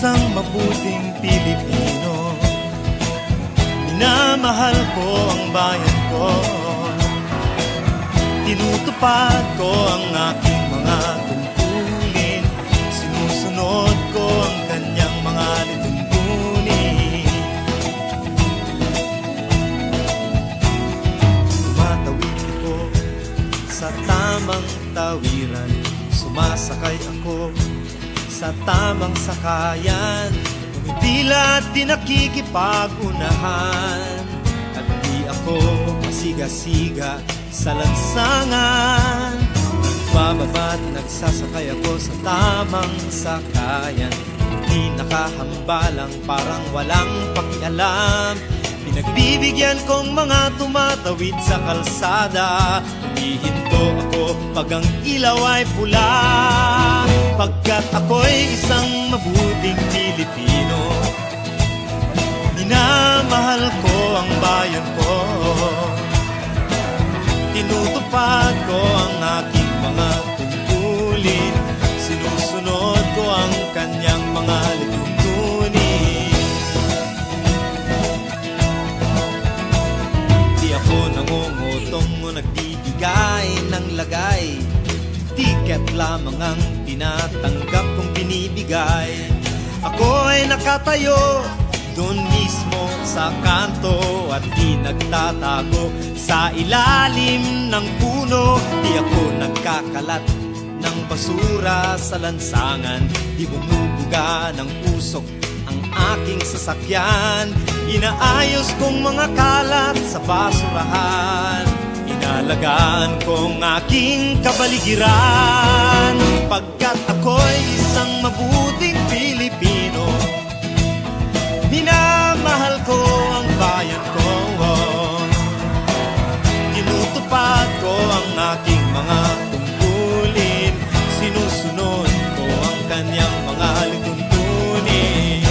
isang mabuting Pilipino. Minamahal ko ang bayan ko, tinutupad ko ang aking mga tungkulin, sinusunod ko ang kanyang mga lituntunin. Tumatawid ako sa tamang tawiran, sumasakay ako sa tamang sakayan, umipila at di nakikipag-unahan, at di ako masiga-siga sa lansangan. Nagbababa at nagsasakay ako sa tamang sakayan, di nakahambalang parang walang pakialam. Pinagbibigyan kong mga tumatawid sa kalsada, humihinto ako pag ang ilaw ay pula, pagkat ako'y isang mabuting Pilipino. Minamahal ko ang bayan ko, tinutupad ko ang aking mga tungkulin, sinusunod ko ang kanyang mga lituntunin. Di ako nangungutong o nagbibigay ng lagay, tiket lamang ang tinatanggap kong binibigay. Ako ay nakatayo doon mismo sa kanto at di nagtatago sa ilalim ng puno. Di ako nagkakalat ng basura sa lansangan, di bumubuga ng usok ang aking sasakyan. Inaayos kong mga kalat sa basurahan, inalagaan kong aking kabaligiran, pagkat ako'y isang mabuting Pilipino. Minamahal ko ang bayan ko, tinutupad ko ang aking mga tungkulin, sinusunod ko ang kanyang mga lituntunin.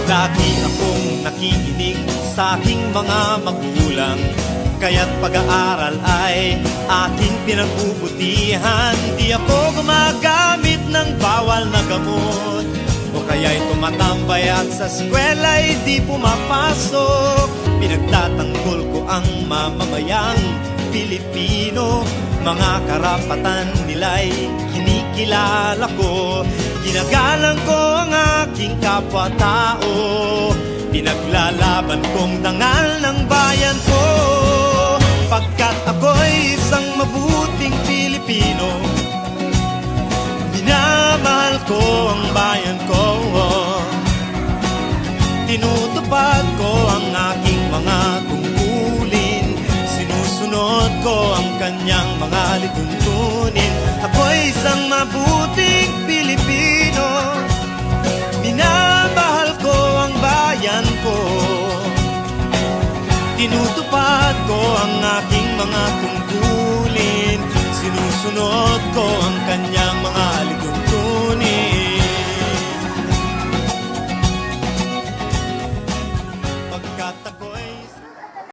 Lagi akong nakikinig sa aking mga magulang, kaya't pag-aaral ay aking pinagbubutihan. Di ako gumagamit ng bawal na gamot, o kaya'y tumatambay at sa eskwela'y di pumapasok. Pinagtatanggol ko ang mamamayang Pilipino, mga karapatan nila'y kinikilala ko. Ginagalang ko ang aking kapwa-tao, pinaglalaban kong dangal ng bayan ko, pagkat ako'y isang mabuting Pilipino. Minamahal ko ang bayan ko, tinutupad ko ang aking mga tungkulin, sinusunod ko ang kanyang mga lituntunin. Ako'y isang mabuting Pilipino, minamahal ko ang bayan ko, tinutupad ko ang aking mga tungkulin, sinusunod ko